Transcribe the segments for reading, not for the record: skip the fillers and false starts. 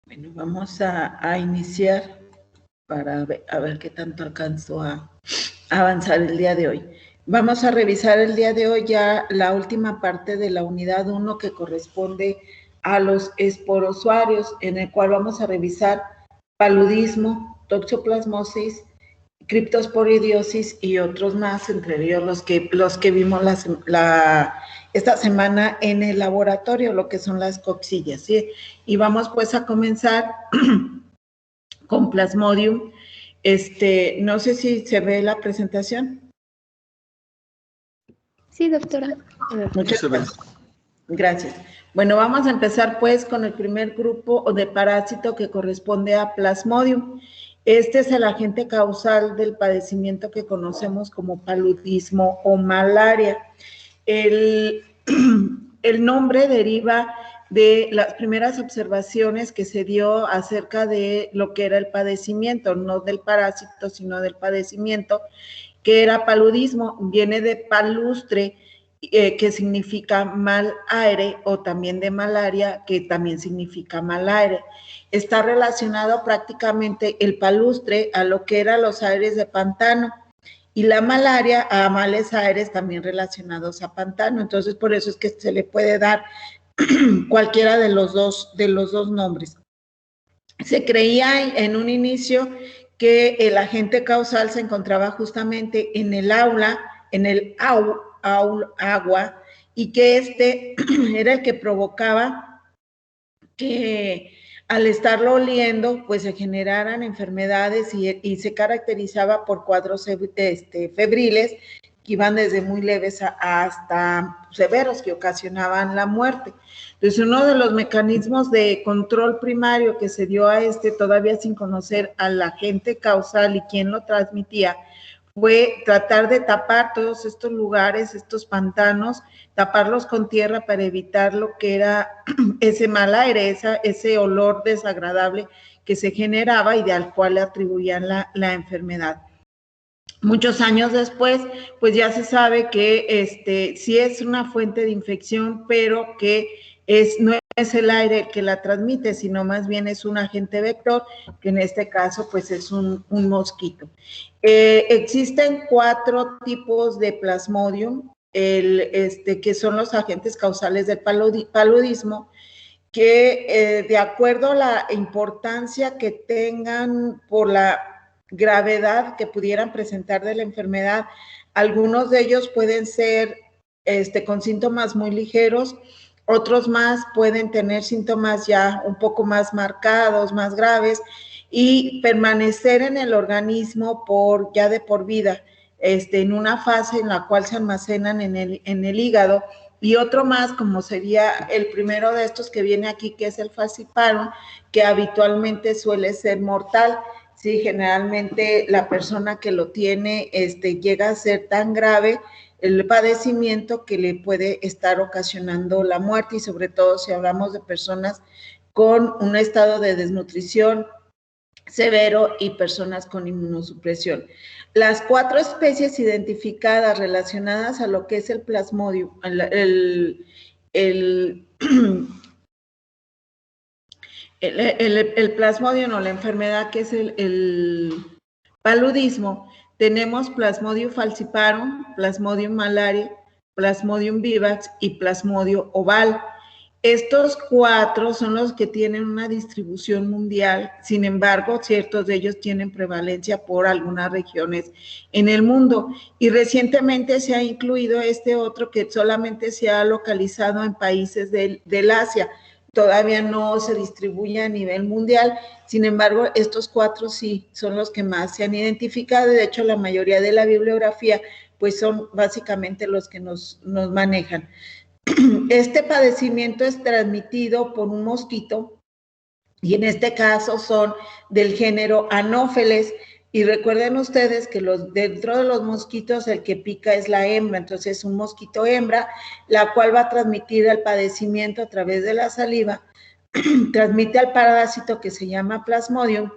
Bueno, vamos a iniciar para ver qué tanto alcanzo a avanzar el día de hoy. Vamos a revisar el día de hoy ya la última parte de la unidad 1 que corresponde a los esporozoarios, en el cual vamos a revisar paludismo, toxoplasmosis, criptosporidiosis y otros más, entre ellos los que vimos esta semana en el laboratorio, lo que son las coxillas, ¿sí? Y vamos pues a comenzar con Plasmodium. No sé si se ve la presentación. Sí, doctora. Muchas gracias. Gracias. Bueno, vamos a empezar pues con el primer grupo de parásito que corresponde a Plasmodium. Este es el agente causal del padecimiento que conocemos como paludismo o malaria. El nombre deriva de las primeras observaciones que se dio acerca de lo que era el padecimiento, no del parásito, sino del padecimiento, que era paludismo. Viene de palustre, que significa mal aire, o también de malaria, que también significa mal aire. Está relacionado prácticamente el palustre a lo que eran los aires de pantano, y la malaria a males aires también relacionados a pantano. Entonces, por eso es que se le puede dar cualquiera de los dos nombres. Se creía en un inicio que el agente causal se encontraba justamente en el aula, en el agua, y que era el que provocaba que al estarlo oliendo, pues se generaran enfermedades y se caracterizaba por cuadros febriles que iban desde muy leves hasta severos, que ocasionaban la muerte. Entonces, uno de los mecanismos de control primario que se dio a todavía sin conocer al agente causal y quién lo transmitía, fue tratar de tapar todos estos lugares, estos pantanos, taparlos con tierra para evitar lo que era ese mal aire, ese olor desagradable que se generaba y al cual le atribuían la enfermedad. Muchos años después, pues ya se sabe que sí es una fuente de infección, pero que no es el aire el que la transmite, sino más bien es un agente vector, que en este caso pues es un mosquito. Existen 4 tipos de Plasmodium, que son los agentes causales del paludismo, que de acuerdo a la importancia que tengan por la gravedad que pudieran presentar de la enfermedad, algunos de ellos pueden ser con síntomas muy ligeros, otros más pueden tener síntomas ya un poco más marcados, más graves, y permanecer en el organismo ya de por vida, en una fase en la cual se almacenan en el hígado. Y otro más, como sería el primero de estos que viene aquí, que es el falciparum, que habitualmente suele ser mortal. Sí, generalmente la persona que lo tiene llega a ser tan grave el padecimiento que le puede estar ocasionando la muerte, y sobre todo si hablamos de personas con un estado de desnutrición severo y personas con inmunosupresión. Las 4 especies identificadas relacionadas a lo que es el Plasmodium, el Plasmodium o la enfermedad que es el paludismo, tenemos Plasmodium falciparum, Plasmodium malariae, Plasmodium vivax y Plasmodium ovale. Estos 4 son los que tienen una distribución mundial, sin embargo, ciertos de ellos tienen prevalencia por algunas regiones en el mundo, y recientemente se ha incluido otro que solamente se ha localizado en países del Asia. Todavía no se distribuye a nivel mundial, sin embargo, estos 4 sí son los que más se han identificado. De hecho, la mayoría de la bibliografía pues son básicamente los que nos manejan. Este padecimiento es transmitido por un mosquito, y en este caso son del género Anopheles, y recuerden ustedes que dentro de los mosquitos el que pica es la hembra. Entonces es un mosquito hembra, la cual va a transmitir el padecimiento a través de la saliva, transmite al parásito que se llama Plasmodium,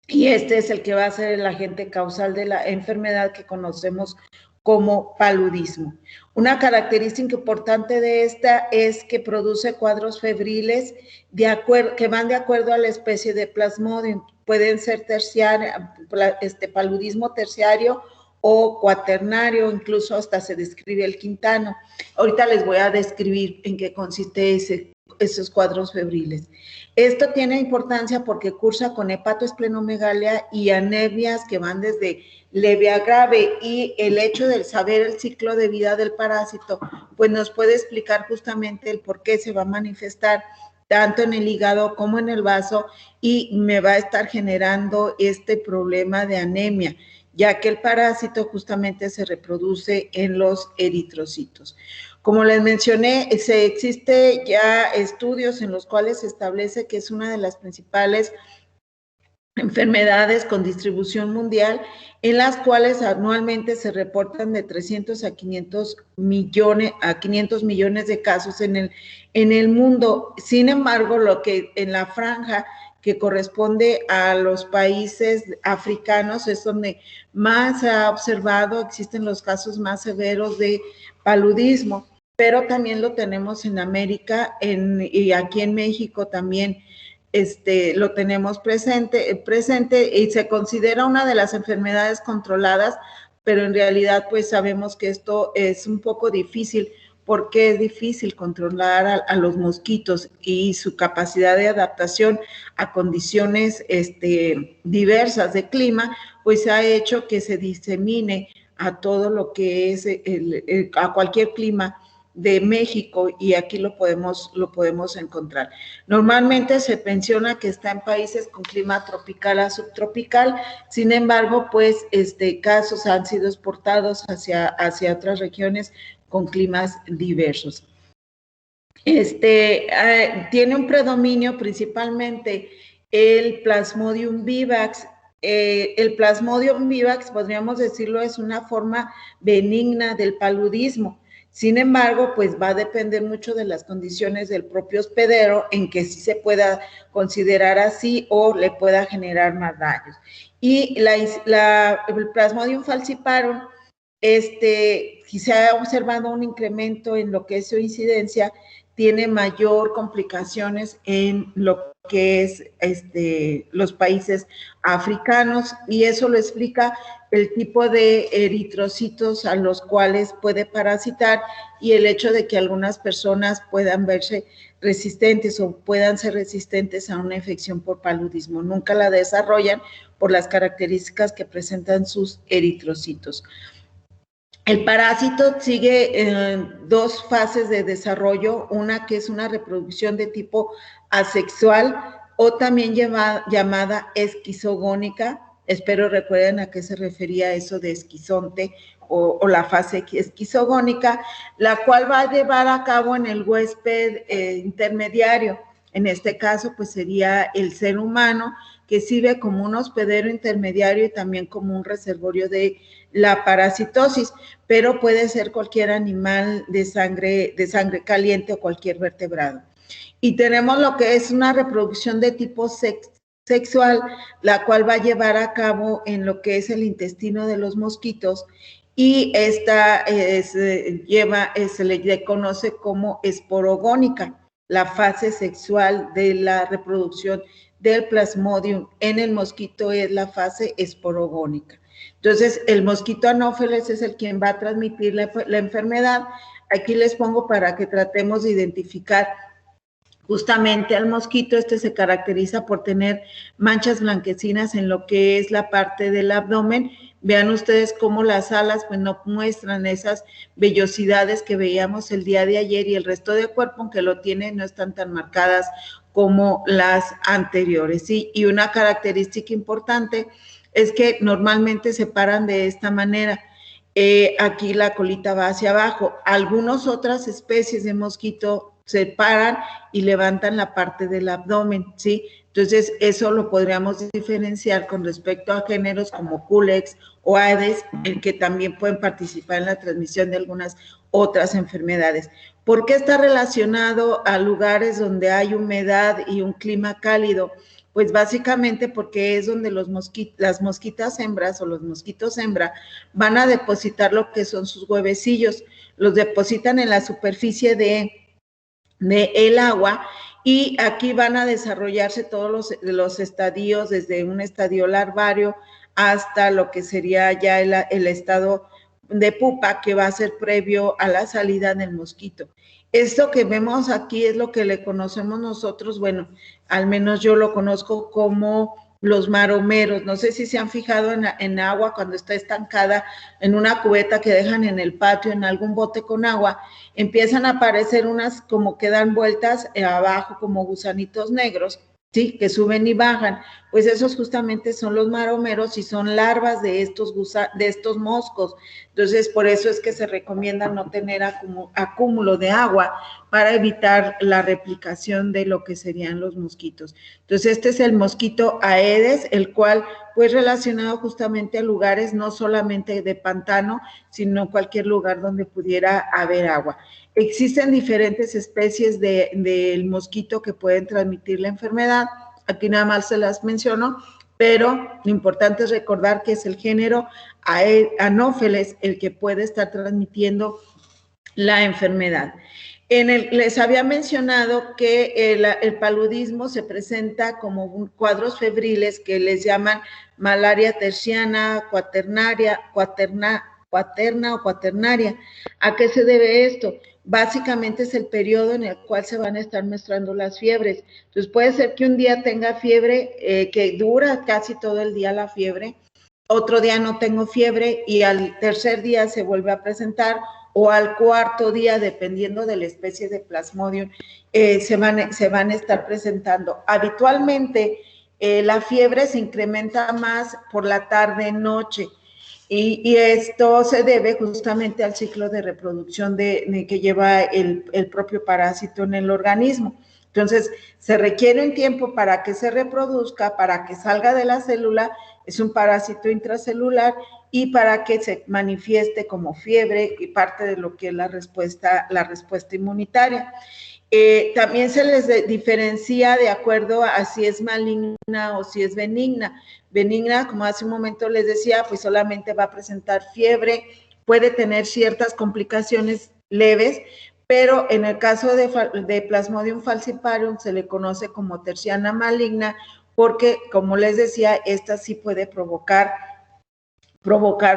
y este es el que va a ser el agente causal de la enfermedad que conocemos como paludismo. Una característica importante de esta es que produce cuadros febriles que van de acuerdo a la especie de Plasmodium. Pueden ser paludismo terciario o cuaternario, incluso hasta se describe el quintano. Ahorita les voy a describir en qué consiste esos cuadros febriles. Esto tiene importancia porque cursa con hepatoesplenomegalia y anemias que van desde leve a grave, y el hecho de saber el ciclo de vida del parásito, pues nos puede explicar justamente el por qué se va a manifestar tanto en el hígado como en el vaso, y me va a estar generando este problema de anemia, ya que el parásito justamente se reproduce en los eritrocitos. Como les mencioné, existe ya estudios en los cuales se establece que es una de las principales enfermedades con distribución mundial, en las cuales anualmente se reportan de 300 a 500 millones de casos en el mundo. Sin embargo, lo que en la franja que corresponde a los países africanos es donde más se ha observado, existen los casos más severos de paludismo, pero también lo tenemos en América y aquí en México también. Lo tenemos presente y se considera una de las enfermedades controladas, pero en realidad pues sabemos que esto es un poco difícil, porque es difícil controlar a los mosquitos, y su capacidad de adaptación a condiciones diversas de clima, pues ha hecho que se disemine a todo lo que es a cualquier clima de México, y aquí lo podemos encontrar. Normalmente se menciona que está en países con clima tropical a subtropical, sin embargo, pues casos han sido exportados hacia otras regiones con climas diversos. Tiene un predominio principalmente el Plasmodium vivax. El Plasmodium vivax, podríamos decirlo, es una forma benigna del paludismo. Sin embargo, pues va a depender mucho de las condiciones del propio hospedero en que sí se pueda considerar así o le pueda generar más daños. Y el Plasmodium falciparum, si se ha observado un incremento en lo que es su incidencia, tiene mayor complicaciones en lo que es los países africanos, y eso lo explica el tipo de eritrocitos a los cuales puede parasitar, y el hecho de que algunas personas puedan verse resistentes o puedan ser resistentes a una infección por paludismo. Nunca la desarrollan por las características que presentan sus eritrocitos. El parásito sigue dos fases de desarrollo, una que es una reproducción de tipo asexual, o también llamada esquizogónica. Espero recuerden a qué se refería eso de esquizonte o la fase esquizogónica, la cual va a llevar a cabo en el huésped intermediario. En este caso, pues sería el ser humano, que sirve como un hospedero intermediario y también como un reservorio de la parasitosis, pero puede ser cualquier animal de sangre caliente o cualquier vertebrado. Y tenemos lo que es una reproducción de tipo sexual, la cual va a llevar a cabo en lo que es el intestino de los mosquitos, y esta se le conoce como esporogónica, la fase sexual de la reproducción del Plasmodium en el mosquito es la fase esporogónica. Entonces, el mosquito anófeles es el quien va a transmitir la enfermedad. Aquí les pongo para que tratemos de identificar justamente al mosquito. Se caracteriza por tener manchas blanquecinas en lo que es la parte del abdomen. Vean ustedes cómo las alas pues no muestran esas vellosidades que veíamos el día de ayer, y el resto del cuerpo, aunque lo tiene, no están tan marcadas como las anteriores, ¿sí? Y una característica importante es que normalmente se paran de esta manera. Aquí la colita va hacia abajo. Algunas otras especies de mosquito se paran y levantan la parte del abdomen, ¿sí? Entonces, eso lo podríamos diferenciar con respecto a géneros como Culex o Aedes, en que también pueden participar en la transmisión de algunas otras enfermedades. ¿Por qué está relacionado a lugares donde hay humedad y un clima cálido? Pues básicamente porque es donde las mosquitas hembras o los mosquitos hembra van a depositar lo que son sus huevecillos, los depositan en la superficie de el agua, y aquí van a desarrollarse todos los estadios, desde un estadio larvario hasta lo que sería ya el estado de pupa, que va a ser previo a la salida del mosquito. Esto que vemos aquí es lo que le conocemos nosotros, bueno, al menos yo lo conozco como los maromeros. No sé si se han fijado en agua cuando está estancada en una cubeta que dejan en el patio, en algún bote con agua, empiezan a aparecer unas como que dan vueltas abajo como gusanitos negros, ¿sí? Que suben y bajan. Pues esos justamente son los maromeros y son larvas de estos moscos. Entonces, por eso es que se recomienda no tener acúmulo de agua para evitar la replicación de lo que serían los mosquitos. Entonces, este es el mosquito Aedes, el cual pues relacionado justamente a lugares no solamente de pantano, sino cualquier lugar donde pudiera haber agua. Existen diferentes especies del mosquito que pueden transmitir la enfermedad. Aquí nada más se las menciono, pero lo importante es recordar que es el género Anopheles el que puede estar transmitiendo la enfermedad. Les había mencionado que el paludismo se presenta como cuadros febriles que les llaman malaria terciana, cuaterna o cuaternaria. ¿A qué se debe esto? Básicamente es el periodo en el cual se van a estar mostrando las fiebres. Entonces puede ser que un día tenga fiebre, que dura casi todo el día la fiebre, otro día no tengo fiebre y al tercer día se vuelve a presentar, o al cuarto día, dependiendo de la especie de Plasmodium, se van a estar presentando. Habitualmente la fiebre se incrementa más por la tarde-noche, y esto se debe justamente al ciclo de reproducción que lleva el propio parásito en el organismo. Entonces, se requiere un tiempo para que se reproduzca, para que salga de la célula, es un parásito intracelular, y para que se manifieste como fiebre y parte de lo que es la respuesta inmunitaria. También se les diferencia de acuerdo a si es maligna o si es benigna. Benigna, como hace un momento les decía, pues solamente va a presentar fiebre, puede tener ciertas complicaciones leves, pero en el caso de Plasmodium falciparum se le conoce como terciana maligna, porque, como les decía, esta sí puede provocar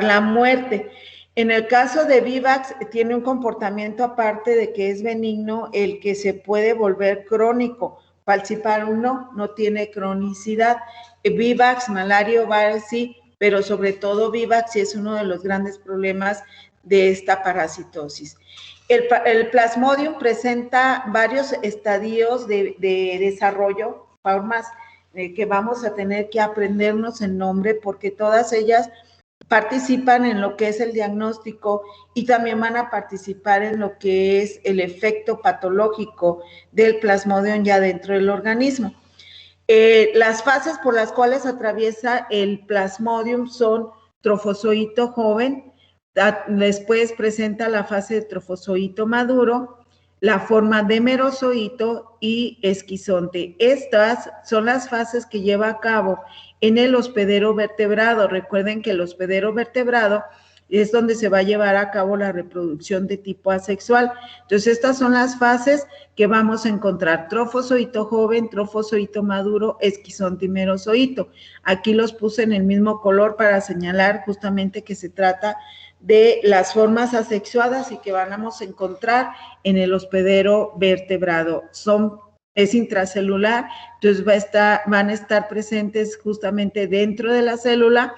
la muerte. En el caso de Vivax, tiene un comportamiento, aparte de que es benigno, el que se puede volver crónico. Falciparum no tiene cronicidad. Vivax, malaria, sí, pero sobre todo Vivax sí es uno de los grandes problemas de esta parasitosis. El Plasmodium presenta varios estadios de desarrollo, formas que vamos a tener que aprendernos el nombre, porque todas ellas participan en lo que es el diagnóstico y también van a participar en lo que es el efecto patológico del Plasmodium ya dentro del organismo. Las fases por las cuales atraviesa el Plasmodium son trofozoito joven, después presenta la fase de trofozoito maduro, la forma de merozoito y esquizonte. Estas son las fases que lleva a cabo en el hospedero vertebrado. Recuerden que el hospedero vertebrado es donde se va a llevar a cabo la reproducción de tipo asexual. Entonces, estas son las fases que vamos a encontrar: trofozoito joven, trofozoito maduro, esquizonte y merozoito. Aquí los puse en el mismo color para señalar justamente que se trata de las formas asexuadas y que vamos a encontrar en el hospedero vertebrado. Es intracelular, entonces van a estar presentes justamente dentro de la célula.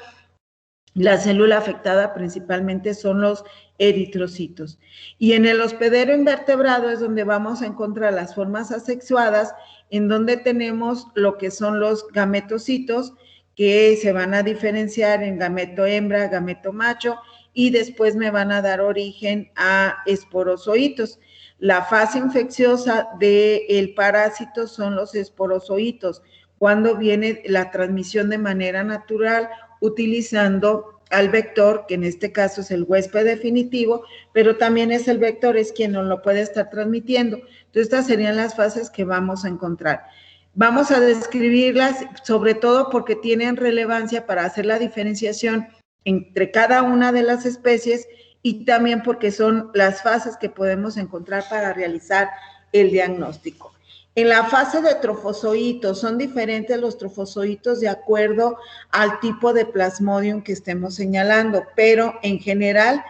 La célula afectada principalmente son los eritrocitos. Y en el hospedero invertebrado es donde vamos a encontrar las formas asexuadas, en donde tenemos lo que son los gametocitos, que se van a diferenciar en gameto hembra, gameto macho, y después me van a dar origen a esporozoitos. La fase infecciosa del parásito son los esporozoitos, cuando viene la transmisión de manera natural utilizando al vector, que en este caso es el huésped definitivo, pero también es el vector, es quien nos lo puede estar transmitiendo. Entonces, estas serían las fases que vamos a encontrar. Vamos a describirlas sobre todo porque tienen relevancia para hacer la diferenciación entre cada una de las especies y también porque son las fases que podemos encontrar para realizar el diagnóstico. En la fase de trofozoitos, son diferentes los trofozoitos de acuerdo al tipo de Plasmodium que estemos señalando, pero en general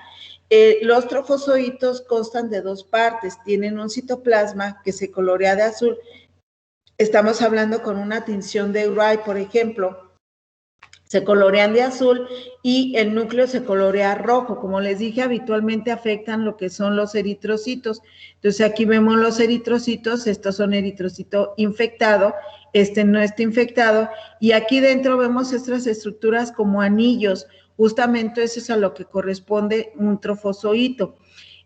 los trofozoitos constan de dos partes, tienen un citoplasma que se colorea de azul. Estamos hablando con una tinción de Urey, por ejemplo, se colorean de azul y el núcleo se colorea rojo. Como les dije, habitualmente afectan lo que son los eritrocitos. Entonces aquí vemos los eritrocitos, estos son eritrocito infectado, este no está infectado, y aquí dentro vemos estas estructuras como anillos. Justamente eso es a lo que corresponde un trofozoito.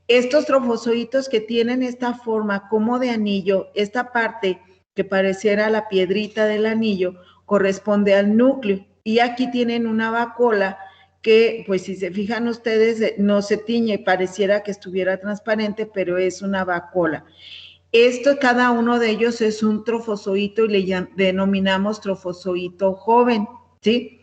Estos trofozoitos que tienen esta forma como de anillo, esta parte que pareciera la piedrita del anillo, corresponde al núcleo. Y aquí tienen una vacuola que, pues si se fijan ustedes, no se tiñe, pareciera que estuviera transparente, pero es una vacuola. Cada uno de ellos es un trofozoito y le denominamos trofozoito joven, ¿sí?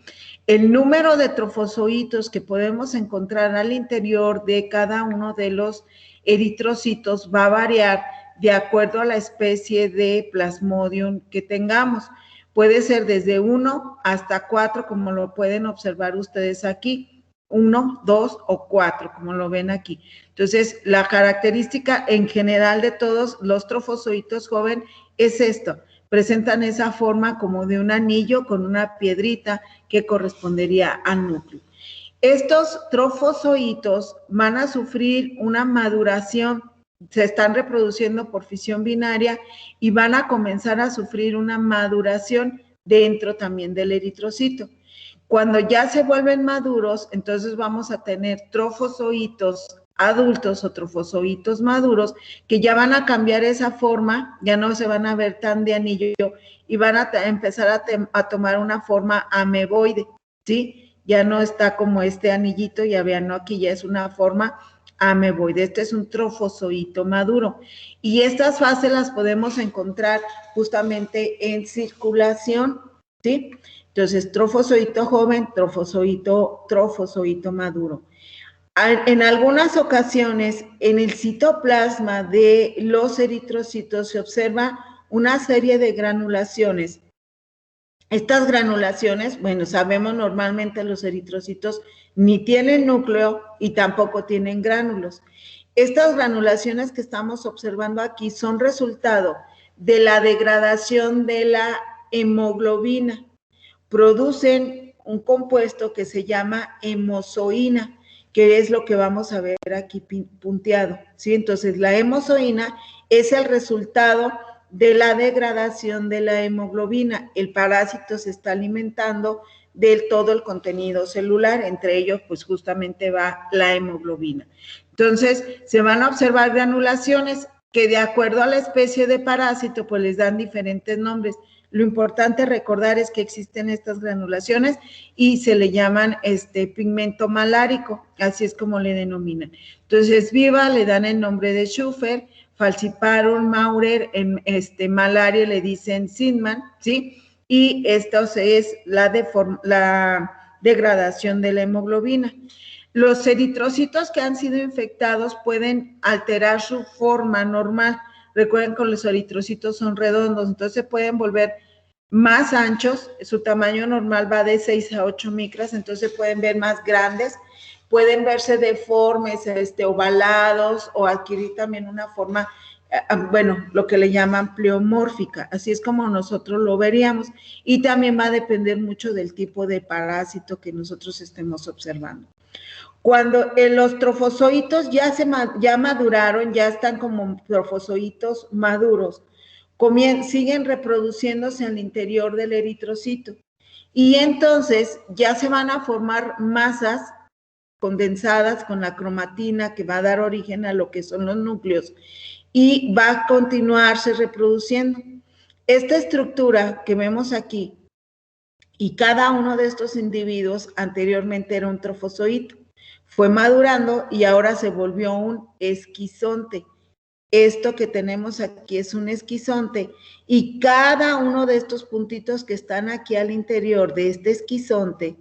El número de trofozoitos que podemos encontrar al interior de cada uno de los eritrocitos va a variar de acuerdo a la especie de Plasmodium que tengamos. Puede ser desde 1 hasta 4, como lo pueden observar ustedes aquí. 1, 2 o 4, como lo ven aquí. Entonces, la característica en general de todos los trofozoitos joven es esto. Presentan esa forma como de un anillo con una piedrita que correspondería al núcleo. Estos trofozoitos van a sufrir una maduración, se están reproduciendo por fisión binaria y van a comenzar a sufrir una maduración dentro también del eritrocito. Cuando ya se vuelven maduros, entonces vamos a tener trofozoitos adultos o trofozoitos maduros que ya van a cambiar esa forma, ya no se van a ver tan de anillo y van a empezar a tomar una forma ameboide, ¿sí? Ya no está como este anillito, ya vean, ¿no? Aquí ya es una forma ameboide. Este es un trofozoito maduro. Y estas fases las podemos encontrar justamente en circulación, ¿sí? Entonces, trofozoito joven, trofozoito maduro. En algunas ocasiones, en el citoplasma de los eritrocitos se observa una serie de granulaciones. Estas granulaciones, bueno, sabemos normalmente los eritrocitos ni tienen núcleo y tampoco tienen gránulos. Estas granulaciones que estamos observando aquí son resultado de la degradación de la hemoglobina. Producen un compuesto que se llama hemozoína, que es lo que vamos a ver aquí punteado, ¿sí? Entonces, la hemozoína es el resultado de la degradación de la hemoglobina. El parásito se está alimentando de todo el contenido celular, entre ellos, pues justamente va la hemoglobina. Entonces, se van a observar granulaciones que de acuerdo a la especie de parásito, pues les dan diferentes nombres. Lo importante recordar es que existen estas granulaciones y se le llaman pigmento malárico, así es como le denominan. Entonces, viva le dan el nombre de Schuffer, Falciparum, Maurer, malaria le dicen Zinman, ¿sí? Y esto es la degradación de la hemoglobina. Los eritrocitos que han sido infectados pueden alterar su forma normal. Recuerden que los eritrocitos son redondos, entonces se pueden volver más anchos, su tamaño normal va de 6 a 8 micras, entonces pueden ver más grandes, pueden verse deformes, ovalados o adquirir también una forma, bueno, lo que le llaman pleomórfica, así es como nosotros lo veríamos, y también va a depender mucho del tipo de parásito que nosotros estemos observando. Cuando los trofozoitos ya maduraron, ya están como trofozoitos maduros, siguen reproduciéndose en el interior del eritrocito y entonces ya se van a formar masas condensadas con la cromatina que va a dar origen a lo que son los núcleos y va a continuarse reproduciendo. Esta estructura que vemos aquí y cada uno de estos individuos anteriormente era un trofozoito, fue madurando y ahora se volvió un esquizonte. Esto que tenemos aquí es un esquizonte y cada uno de estos puntitos que están aquí al interior de este esquizonte,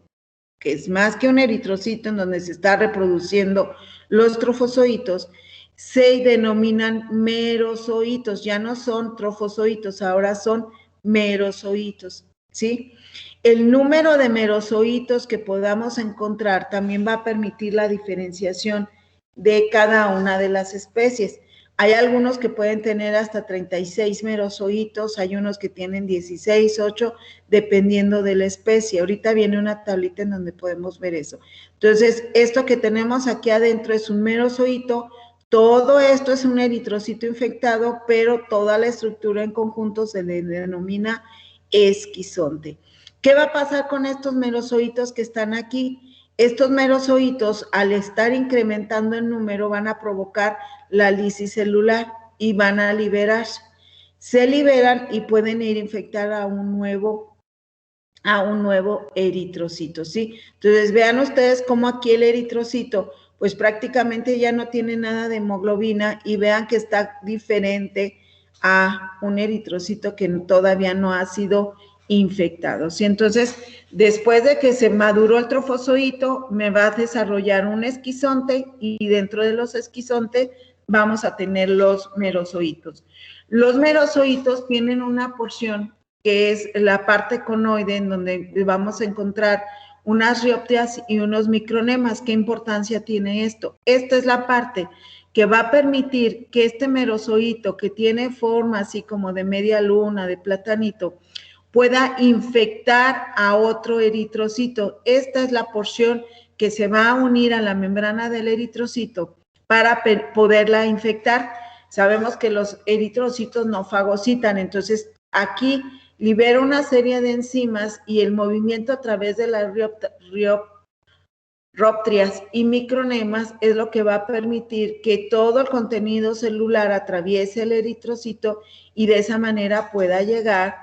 que es más que un eritrocito en donde se está reproduciendo los trofozoitos, se denominan merozoitos. Ya no son trofozoitos, ahora son merozoitos, ¿sí? El número de merozoitos que podamos encontrar también va a permitir la diferenciación de cada una de las especies. Hay algunos que pueden tener hasta 36 merozoitos, hay unos que tienen 16, 8, dependiendo de la especie. Ahorita viene una tablita en donde podemos ver eso. Entonces, esto que tenemos aquí adentro es un merozoito, todo esto es un eritrocito infectado, pero toda la estructura en conjunto se le denomina esquizonte. ¿Qué va a pasar con estos merozoitos que están aquí? Estos merozoitos, al estar incrementando en número, van a provocar la lisis celular y van a liberarse. Se liberan y pueden ir a infectar a un nuevo eritrocito, ¿sí? Entonces, vean ustedes cómo aquí el eritrocito, pues prácticamente ya no tiene nada de hemoglobina y vean que está diferente a un eritrocito que todavía no ha sido infectado, ¿sí? Entonces, después de que se maduró el trofozoito, me va a desarrollar un esquizonte y dentro de los esquizontes vamos a tener los merozoitos. Los merozoitos tienen una porción que es la parte conoide, en donde vamos a encontrar unas rioptias y unos micronemas. ¿Qué importancia tiene esto? Esta es la parte que va a permitir que este merozoito, que tiene forma así como de media luna, de platanito, pueda infectar a otro eritrocito. Esta es la porción que se va a unir a la membrana del eritrocito para poderla infectar. Sabemos que los eritrocitos no fagocitan, entonces aquí libera una serie de enzimas y el movimiento a través de las rioptrias y micronemas es lo que va a permitir que todo el contenido celular atraviese el eritrocito y de esa manera pueda llegar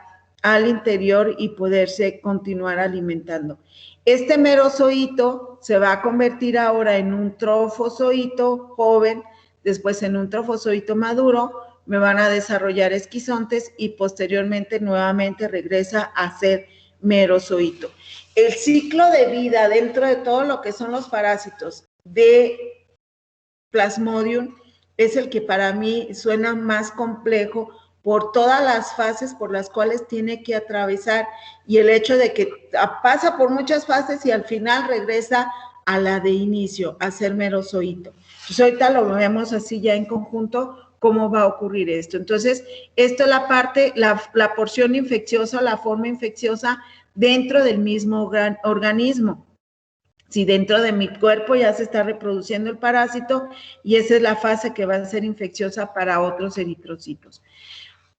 al interior y poderse continuar alimentando. Este merozoito se va a convertir ahora en un trofozoito joven, después en un trofozoito maduro, me van a desarrollar esquizontes y posteriormente nuevamente regresa a ser merozoito. El ciclo de vida dentro de todo lo que son los parásitos de Plasmodium es el que para mí suena más complejo por todas las fases por las cuales tiene que atravesar y el hecho de que pasa por muchas fases y al final regresa a la de inicio, a ser merozoito. Entonces ahorita lo vemos así ya en conjunto, cómo va a ocurrir esto. Entonces, esto es la parte, la porción infecciosa, la forma infecciosa dentro del mismo organismo. Si dentro de mi cuerpo ya se está reproduciendo el parásito y esa es la fase que va a ser infecciosa para otros eritrocitos.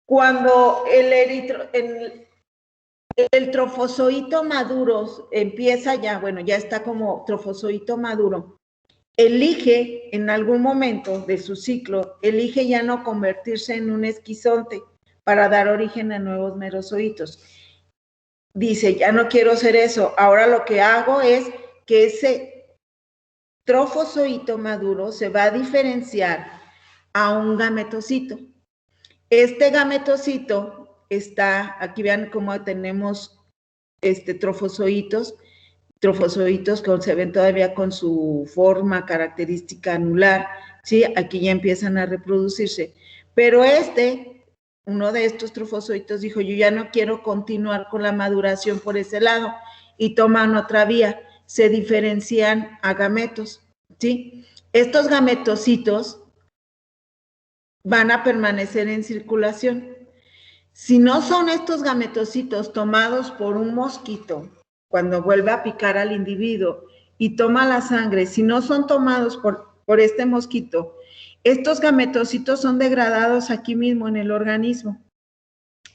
Cuando el trofozoito maduro empieza ya, bueno, ya está como trofozoito maduro, elige en algún momento de su ciclo, elige ya no convertirse en un esquizonte para dar origen a nuevos merozoitos. Dice, ya no quiero hacer eso, ahora lo que hago es que ese trofozoito maduro se va a diferenciar a un gametocito. Este gametocito está, aquí vean cómo tenemos trofozoitos que se ven todavía con su forma característica anular, ¿sí? Aquí ya empiezan a reproducirse. Pero uno de estos trofozoitos dijo, yo ya no quiero continuar con la maduración por ese lado, y toman otra vía, se diferencian a gametos, ¿sí? Estos gametocitos van a permanecer en circulación. Si no son estos gametocitos tomados por un mosquito, cuando vuelve a picar al individuo y toma la sangre, si no son tomados por este mosquito, estos gametocitos son degradados aquí mismo en el organismo.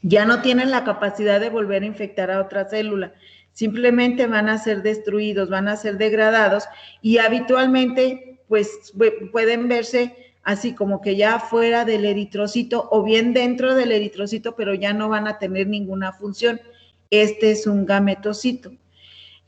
Ya no tienen la capacidad de volver a infectar a otra célula, simplemente van a ser destruidos, van a ser degradados y habitualmente pues pueden verse así como que ya fuera del eritrocito o bien dentro del eritrocito, pero ya no van a tener ninguna función. Este es un gametocito.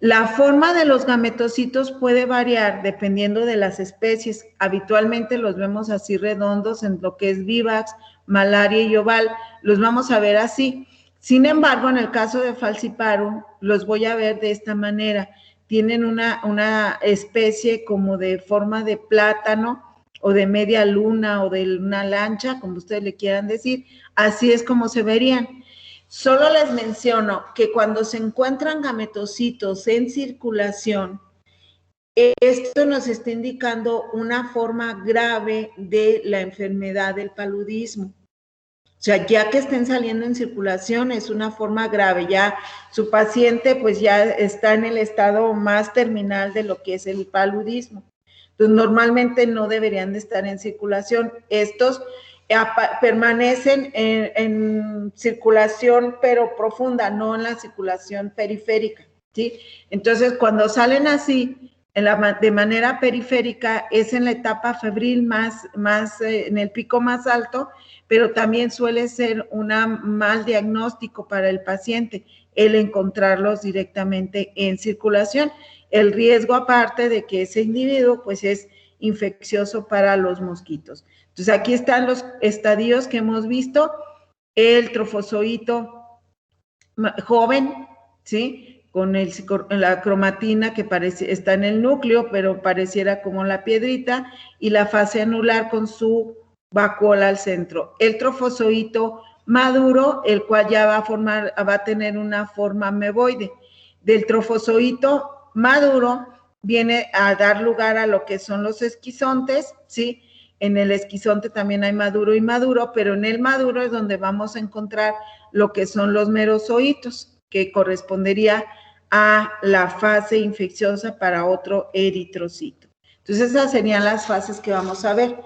La forma de los gametocitos puede variar dependiendo de las especies. Habitualmente los vemos así redondos en lo que es Vivax, Malaria y Oval. Los vamos a ver así. Sin embargo, en el caso de Falciparum, los voy a ver de esta manera. Tienen una especie como de forma de plátano o de media luna o de una lancha, como ustedes le quieran decir. Así es como se verían. Solo les menciono que cuando se encuentran gametocitos en circulación, esto nos está indicando una forma grave de la enfermedad del paludismo. O sea, ya que estén saliendo en circulación es una forma grave, ya su paciente pues ya está en el estado más terminal de lo que es el paludismo. Entonces, normalmente no deberían de estar en circulación. Estos permanecen en circulación, pero profunda, no en la circulación periférica, ¿sí? Entonces, cuando salen así, de manera periférica, es en la etapa febril en el pico más alto, pero también suele ser un mal diagnóstico para el paciente el encontrarlos directamente en circulación. El riesgo aparte de que ese individuo pues es infeccioso para los mosquitos. Entonces aquí están los estadios que hemos visto, el trofozoito joven, ¿sí? Con la cromatina que está en el núcleo, pero pareciera como la piedrita, y la fase anular con su vacuola al centro. El trofozoito maduro, el cual ya va a tener una forma ameboide. Del trofozoito maduro viene a dar lugar a lo que son los esquizontes, ¿sí? En el esquizonte también hay maduro y maduro, pero en el maduro es donde vamos a encontrar lo que son los merozoitos, que correspondería a la fase infecciosa para otro eritrocito. Entonces, esas serían las fases que vamos a ver.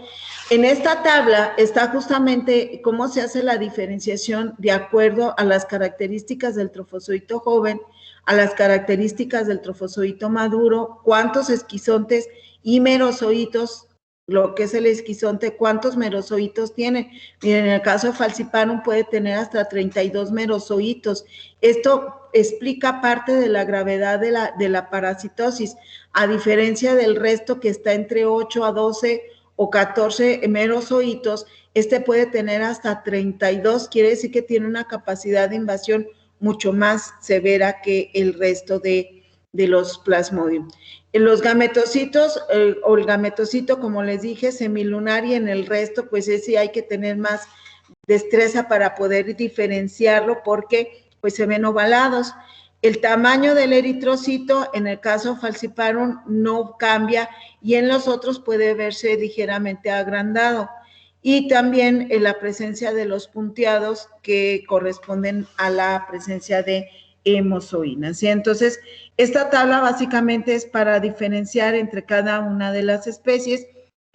En esta tabla está justamente cómo se hace la diferenciación de acuerdo a las características del trofozoito joven, a las características del trofozoito maduro, cuántos esquizontes y merozoitos, lo que es el esquizonte, cuántos merozoitos tiene. Miren, en el caso de Falciparum puede tener hasta 32 merozoitos. Esto explica parte de la gravedad de la parasitosis, a diferencia del resto que está entre 8 a 12 o 14 merozoitos, este puede tener hasta 32, quiere decir que tiene una capacidad de invasión mucho más severa que el resto de los Plasmodium. En los gametocitos, o el gametocito, como les dije, semilunar, y en el resto, pues sí hay que tener más destreza para poder diferenciarlo porque pues se ven ovalados. El tamaño del eritrocito, en el caso Falciparum, no cambia y en los otros puede verse ligeramente agrandado. Y también en la presencia de los punteados que corresponden a la presencia de hemozoínas. ¿Sí? Entonces, esta tabla básicamente es para diferenciar entre cada una de las especies,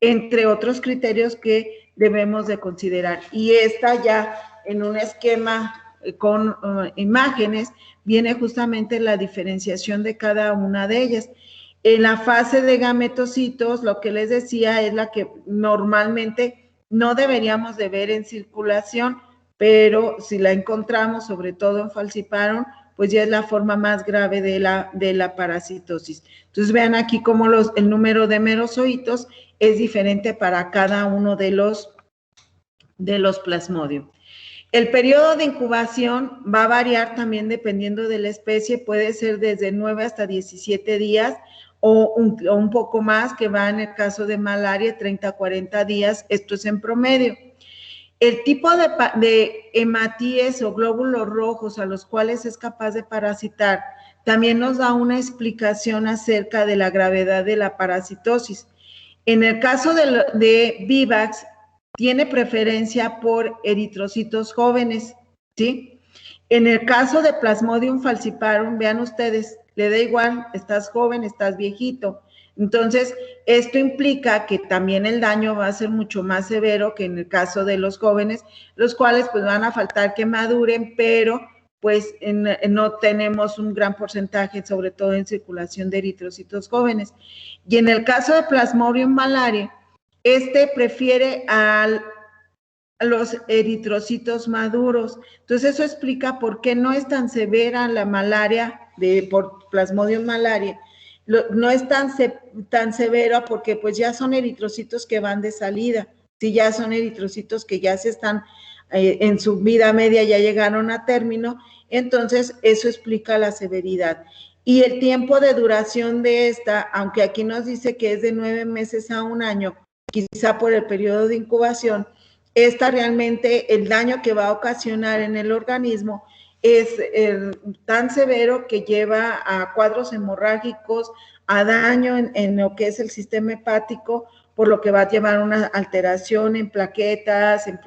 entre otros criterios que debemos de considerar. Y esta ya en un esquema con imágenes viene justamente la diferenciación de cada una de ellas. En la fase de gametocitos, lo que les decía es la que normalmente no deberíamos de ver en circulación, pero si la encontramos, sobre todo en Falciparum, pues ya es la forma más grave de la parasitosis. Entonces vean aquí cómo el número de merozoitos es diferente para cada uno de los Plasmodium. El periodo de incubación va a variar también dependiendo de la especie, puede ser desde 9 hasta 17 días o un poco más, que va en el caso de malaria 30 a 40 días, esto es en promedio. El tipo de hematíes o glóbulos rojos a los cuales es capaz de parasitar también nos da una explicación acerca de la gravedad de la parasitosis. En el caso de Vivax, tiene preferencia por eritrocitos jóvenes, ¿sí? En el caso de Plasmodium falciparum, vean ustedes, le da igual, estás joven, estás viejito. Entonces, esto implica que también el daño va a ser mucho más severo que en el caso de los jóvenes, los cuales pues van a faltar que maduren, pero pues no tenemos un gran porcentaje, sobre todo en circulación de eritrocitos jóvenes. Y en el caso de Plasmodium malariae, este prefiere a los eritrocitos maduros. Entonces, eso explica por qué no es tan severa la malaria por Plasmodium malariae, no es tan severa porque pues ya son eritrocitos que van de salida, sí, ya son eritrocitos que ya se están en su vida media, ya llegaron a término, entonces eso explica la severidad. Y el tiempo de duración de esta, aunque aquí nos dice que es de 9 meses a 1 año, quizá por el periodo de incubación, esta realmente, el daño que va a ocasionar en el organismo es tan severo que lleva a cuadros hemorrágicos, a daño en lo que es el sistema hepático, por lo que va a llevar una alteración en plaquetas, en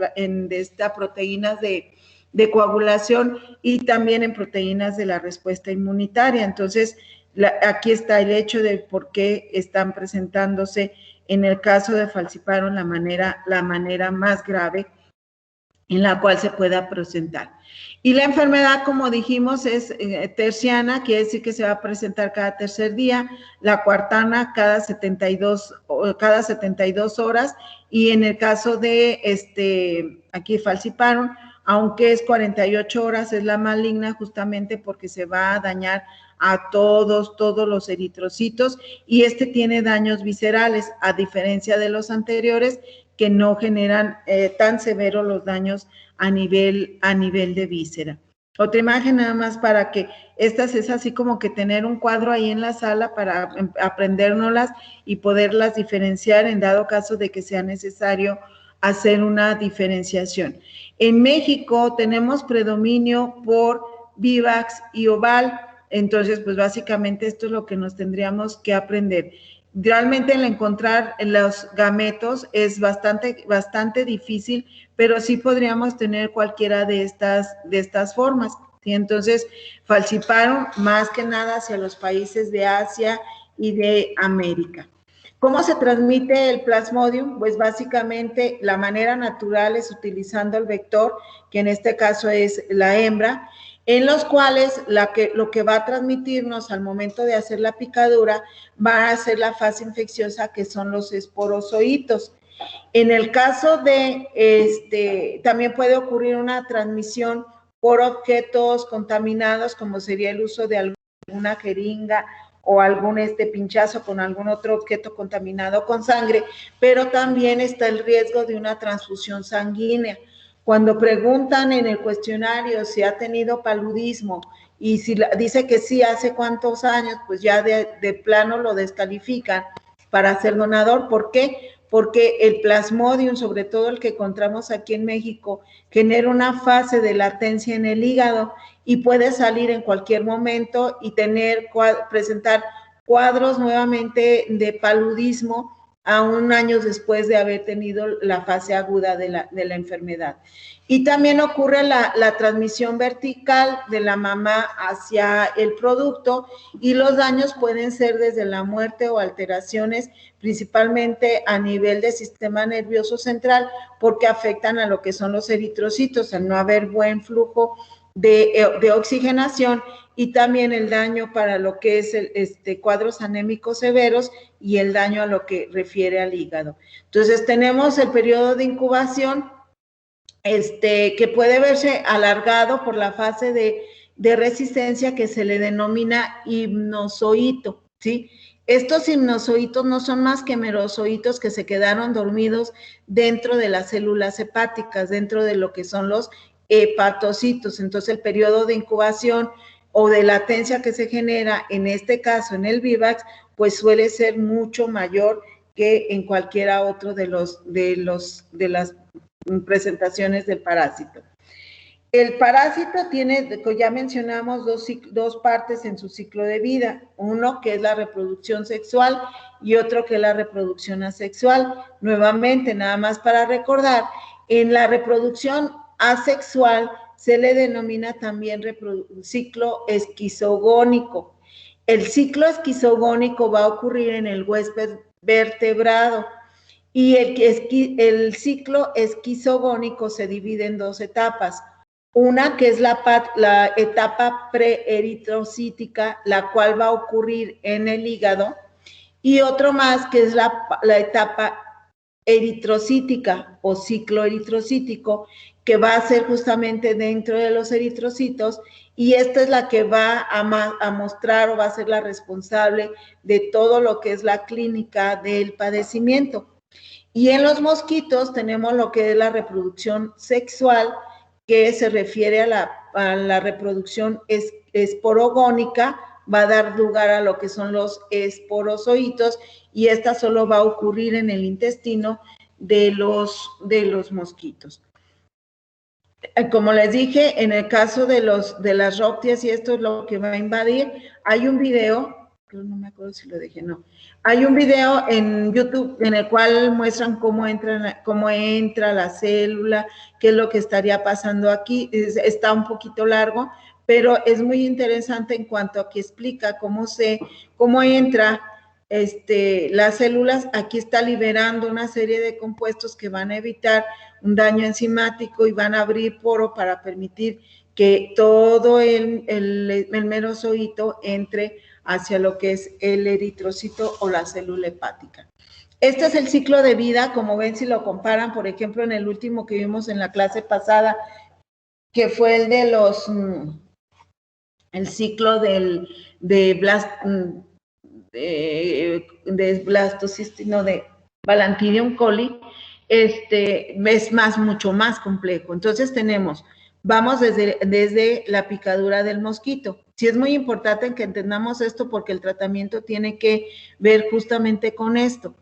proteínas de coagulación y también en proteínas de la respuesta inmunitaria. Entonces, aquí está el hecho de por qué están presentándose en el caso de falciparum la manera más grave en la cual se pueda presentar. Y la enfermedad, como dijimos, es terciana, quiere decir que se va a presentar cada tercer día, la cuartana cada 72 horas, y en el caso de aquí falciparum, aunque es 48 horas, es la maligna justamente porque se va a dañar a todos los eritrocitos, y tiene daños viscerales, a diferencia de los anteriores, que no generan tan severos los daños a nivel de víscera. Otra imagen nada más para que estas es así como que tener un cuadro ahí en la sala para aprendérnoslas y poderlas diferenciar en dado caso de que sea necesario hacer una diferenciación. En México tenemos predominio por Vivax y Oval, entonces pues básicamente esto es lo que nos tendríamos que aprender. Realmente el encontrar los gametos es bastante difícil, pero sí podríamos tener cualquiera de estas formas, ¿sí? Entonces, falciparum más que nada hacia los países de Asia y de América. ¿Cómo se transmite el Plasmodium? Pues básicamente la manera natural es utilizando el vector, que en este caso es la hembra, en los cuales lo que va a transmitirnos al momento de hacer la picadura va a ser la fase infecciosa, que son los esporozoitos. En el caso de, también puede ocurrir una transmisión por objetos contaminados, como sería el uso de alguna jeringa o algún pinchazo con algún otro objeto contaminado con sangre, pero también está el riesgo de una transfusión sanguínea. Cuando preguntan en el cuestionario si ha tenido paludismo y si dice que sí, hace cuántos años, pues ya de plano lo descalifican para ser donador. ¿Por qué? Porque el Plasmodium, sobre todo el que encontramos aquí en México, genera una fase de latencia en el hígado y puede salir en cualquier momento y presentar cuadros nuevamente de paludismo a 1 año después de haber tenido la fase aguda de la enfermedad. Y también ocurre la transmisión vertical de la mamá hacia el producto, y los daños pueden ser desde la muerte o alteraciones, principalmente a nivel del sistema nervioso central, porque afectan a lo que son los eritrocitos, al no haber buen flujo de oxigenación, y también el daño para lo que es cuadros anémicos severos y el daño a lo que refiere al hígado. Entonces tenemos el periodo de incubación que puede verse alargado por la fase de resistencia, que se le denomina hipnozoito, ¿sí? Estos hipnozoitos no son más que merozoitos que se quedaron dormidos dentro de las células hepáticas, dentro de lo que son los hepatocitos. Entonces el periodo de incubación o de latencia que se genera, en este caso en el Vivax, pues suele ser mucho mayor que en cualquiera otro de las presentaciones del parásito. El parásito tiene, ya mencionamos, dos partes en su ciclo de vida, uno que es la reproducción sexual y otro que es la reproducción asexual. Nuevamente, nada más para recordar, en la reproducción asexual se le denomina también ciclo esquizogónico. El ciclo esquizogónico va a ocurrir en el huésped vertebrado, y el ciclo esquizogónico se divide en 2 etapas. Una que es la etapa preeritrocítica, la cual va a ocurrir en el hígado, y otro más que es la etapa eritrocítica o ciclo eritrocítico, que va a ser justamente dentro de los eritrocitos, y esta es la que va a mostrar o va a ser la responsable de todo lo que es la clínica del padecimiento. Y en los mosquitos tenemos lo que es la reproducción sexual, que se refiere a la reproducción esporogónica, va a dar lugar a lo que son los esporozoitos, y esta solo va a ocurrir en el intestino de los mosquitos. Como les dije, en el caso de las roptias, y esto es lo que va a invadir, hay un video, no me acuerdo si lo dejé, no. Hay un video en YouTube en el cual muestran cómo entra la célula, qué es lo que estaría pasando aquí. Está un poquito largo, pero es muy interesante en cuanto a que explica cómo entra las células. Aquí está liberando una serie de compuestos que van a evitar un daño enzimático y van a abrir poro para permitir que todo el merozoito entre hacia lo que es el eritrocito o la célula hepática. Este es el ciclo de vida, como ven, si lo comparan, por ejemplo, en el último que vimos en la clase pasada, que fue el de el ciclo de Balantidium coli, es mucho más complejo. Entonces vamos desde la picadura del mosquito. Sí es muy importante que entendamos esto porque el tratamiento tiene que ver justamente con esto.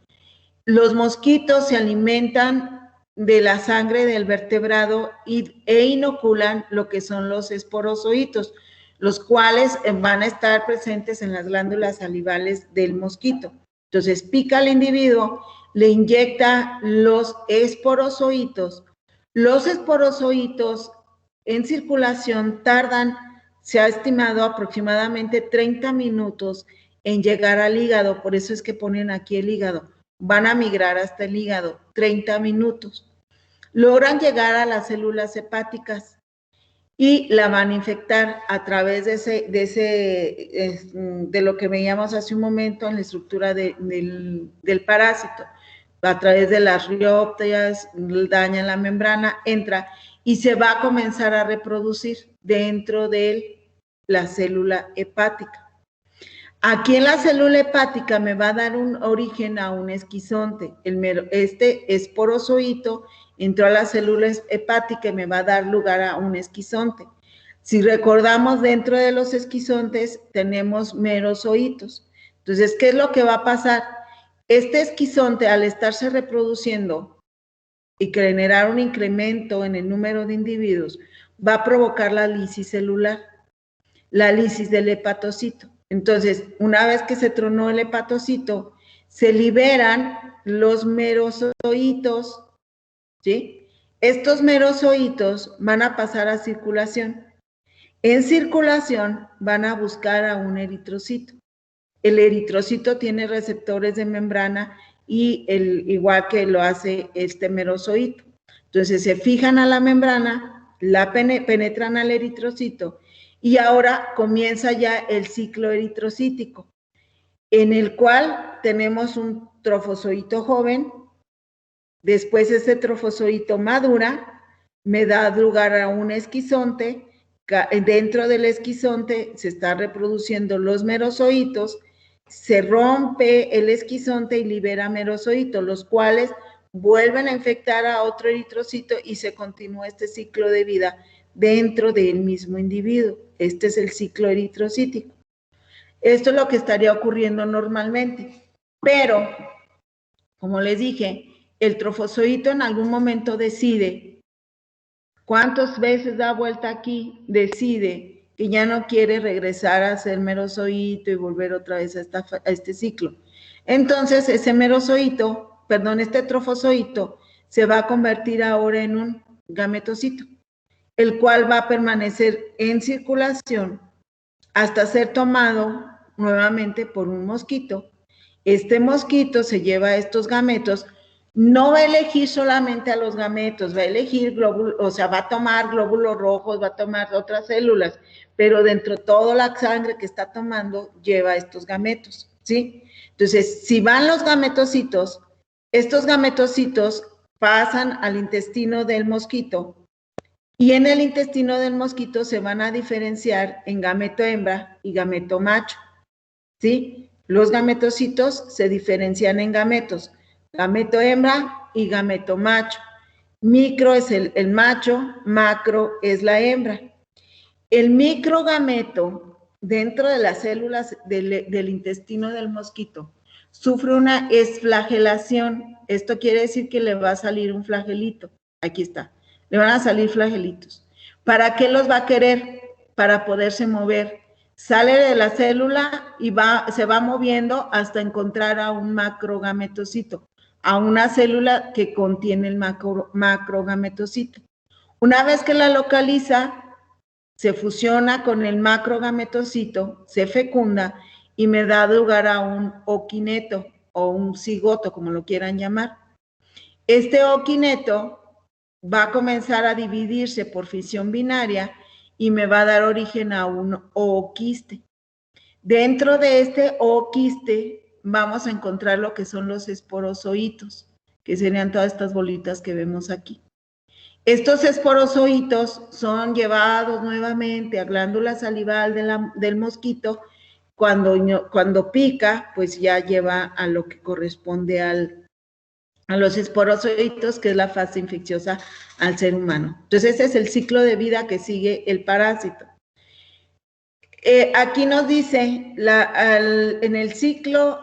Los mosquitos se alimentan de la sangre del vertebrado e inoculan lo que son los esporozoitos, los cuales van a estar presentes en las glándulas salivales del mosquito. Entonces pica al individuo, le inyecta los esporozoitos. Los esporozoitos en circulación tardan, se ha estimado, aproximadamente 30 minutos en llegar al hígado, por eso es que ponen aquí el hígado. Van a migrar hasta el hígado, 30 minutos. Logran llegar a las células hepáticas y la van a infectar a través de lo que veíamos hace un momento en la estructura del parásito. A través de las rioptias, dañan la membrana, entra y se va a comenzar a reproducir dentro de la célula hepática. Aquí en la célula hepática me va a dar un origen a un esquizonte. Este esporozoito entró a la célula hepática y me va a dar lugar a un esquizonte. Si recordamos, dentro de los esquizontes tenemos merozoitos. Entonces, ¿qué es lo que va a pasar? Este esquizonte, al estarse reproduciendo y generar un incremento en el número de individuos, va a provocar la lisis celular, la lisis del hepatocito. Entonces, una vez que se tronó el hepatocito, se liberan los merozoitos, ¿sí? Estos merozoitos van a pasar a circulación. En circulación van a buscar a un eritrocito. El eritrocito tiene receptores de membrana y igual que lo hace este merozoito. Entonces se fijan a la membrana, penetran al eritrocito y ahora comienza ya el ciclo eritrocítico, en el cual tenemos un trofozoito joven. Después ese trofozoito madura, me da lugar a un esquizonte. Dentro del esquizonte se están reproduciendo los merozoitos, se rompe el esquizonte y libera merozoitos, los cuales vuelven a infectar a otro eritrocito y se continúa este ciclo de vida dentro del mismo individuo. Este es el ciclo eritrocítico. Esto es lo que estaría ocurriendo normalmente, pero, como les dije, el trofozoito en algún momento decide, ¿cuántas veces da vuelta aquí? Decide que ya no quiere regresar a ser merozoito y volver otra vez a este ciclo. Entonces, este trofozoito se va a convertir ahora en un gametocito, el cual va a permanecer en circulación hasta ser tomado nuevamente por un mosquito. Este mosquito se lleva estos gametos, no va a elegir solamente a los gametos, va a elegir glóbulos, o sea, va a tomar glóbulos rojos, va a tomar otras células, pero dentro de toda la sangre que está tomando lleva estos gametos, ¿sí? Entonces, si van los gametocitos, estos gametocitos pasan al intestino del mosquito Y en el intestino del mosquito se van a diferenciar en gameto hembra y gameto macho, ¿sí? Los gametocitos se diferencian en gametos, gameto hembra y gameto macho. Micro es el macho, macro es la hembra. El microgameto dentro de las células del intestino del mosquito sufre una esflagelación. Esto quiere decir que le va a salir un flagelito. Aquí está. Le van a salir flagelitos. ¿Para qué los va a querer? Para poderse mover. Sale de la célula y se va moviendo hasta encontrar a un macrogametocito, a una célula que contiene el macrogametocito. Una vez que la localiza, se fusiona con el macrogametocito, se fecunda y me da lugar a un oquineto o un cigoto, como lo quieran llamar. Este oquineto va a comenzar a dividirse por fisión binaria y me va a dar origen a un ooquiste. Dentro de este ooquiste vamos a encontrar lo que son los esporozoitos, que serían todas estas bolitas que vemos aquí. Estos esporozoitos son llevados nuevamente a glándula salival del mosquito. Cuando pica, pues ya lleva a lo que corresponde a los esporozoitos, que es la fase infecciosa al ser humano. Entonces, ese es el ciclo de vida que sigue el parásito. Aquí nos dice, en el ciclo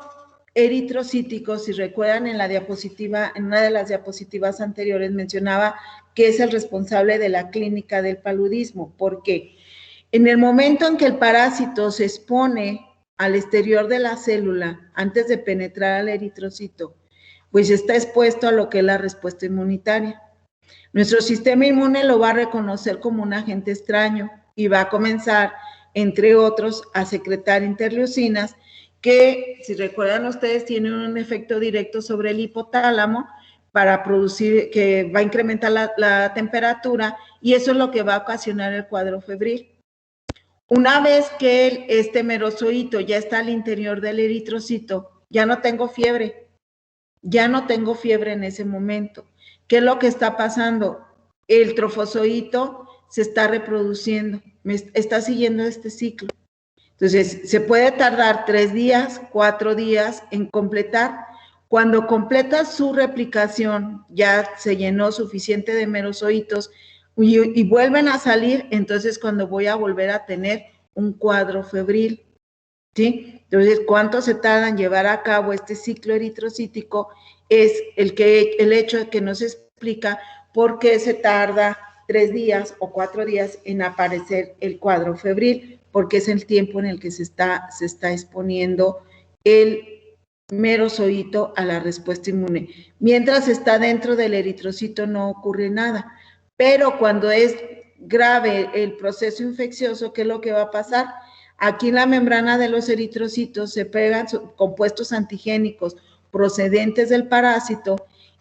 eritrocítico, si recuerdan en la diapositiva, en una de las diapositivas anteriores mencionaba que es el responsable de la clínica del paludismo, porque en el momento en que el parásito se expone al exterior de la célula antes de penetrar al eritrocito, pues está expuesto a lo que es la respuesta inmunitaria. Nuestro sistema inmune lo va a reconocer como un agente extraño y va a comenzar, entre otros, a secretar interleucinas que, si recuerdan ustedes, tienen un efecto directo sobre el hipotálamo para producir, que va a incrementar la temperatura, y eso es lo que va a ocasionar el cuadro febril. Una vez que este merozoito ya está al interior del eritrocito, ya no tengo fiebre en ese momento. ¿Qué es lo que está pasando? El trofozoito se está reproduciendo, está siguiendo este ciclo. Entonces, se puede tardar 3 días, 4 días en completar. Cuando completa su replicación, ya se llenó suficiente de merozoitos y vuelven a salir, entonces cuando voy a volver a tener un cuadro febril, ¿sí? Entonces, ¿cuánto se tarda en llevar a cabo este ciclo eritrocítico? Es el hecho de que nos explica por qué se tarda 3 días o 4 días en aparecer el cuadro febril, porque es el tiempo en el que se está exponiendo el merozoito a la respuesta inmune. Mientras está dentro del eritrocito no ocurre nada, pero cuando es grave el proceso infeccioso, ¿qué es lo que va a pasar? Aquí en la membrana de los eritrocitos se pegan compuestos antigénicos procedentes del parásito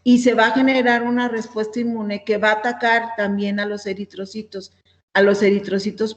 y se va a generar una respuesta inmune que va a atacar también a los eritrocitos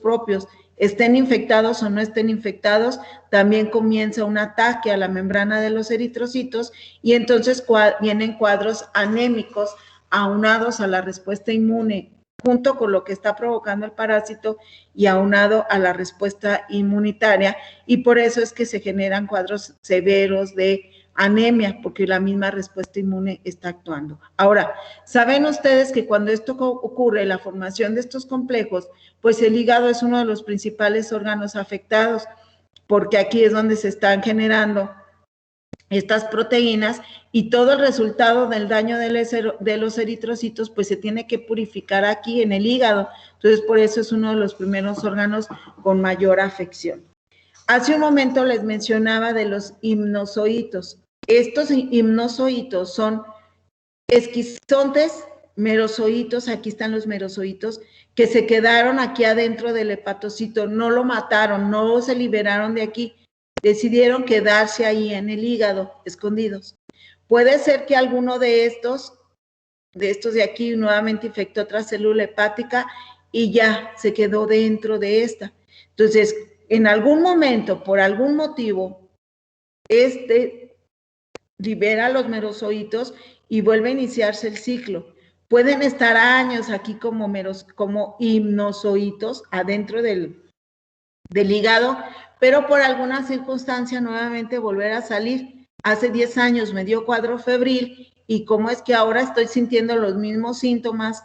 propios. Estén infectados o no estén infectados, también comienza un ataque a la membrana de los eritrocitos y entonces vienen cuadros anémicos aunados a la respuesta inmune junto con lo que está provocando el parásito y aunado a la respuesta inmunitaria, y por eso es que se generan cuadros severos de anemia, porque la misma respuesta inmune está actuando. Ahora, ¿saben ustedes que cuando esto ocurre, la formación de estos complejos, pues el hígado es uno de los principales órganos afectados, porque aquí es donde se están generando estas proteínas y todo el resultado del daño de los eritrocitos pues se tiene que purificar aquí en el hígado. Entonces, por eso es uno de los primeros órganos con mayor afección. Hace un momento les mencionaba de los hipnozoitos. Estos hipnozoitos son esquizontes, merozoitos, aquí están los merozoitos, que se quedaron aquí adentro del hepatocito, no lo mataron, no se liberaron de aquí, decidieron quedarse ahí en el hígado, escondidos. Puede ser que alguno de estos de aquí nuevamente infectó otra célula hepática y ya se quedó dentro de esta. Entonces, en algún momento, por algún motivo, libera los merozoitos y vuelve a iniciarse el ciclo. Pueden estar años aquí como himnozoitos adentro del hígado, pero por alguna circunstancia nuevamente volver a salir. Hace 10 años me dio cuadro febril y como es que ahora estoy sintiendo los mismos síntomas,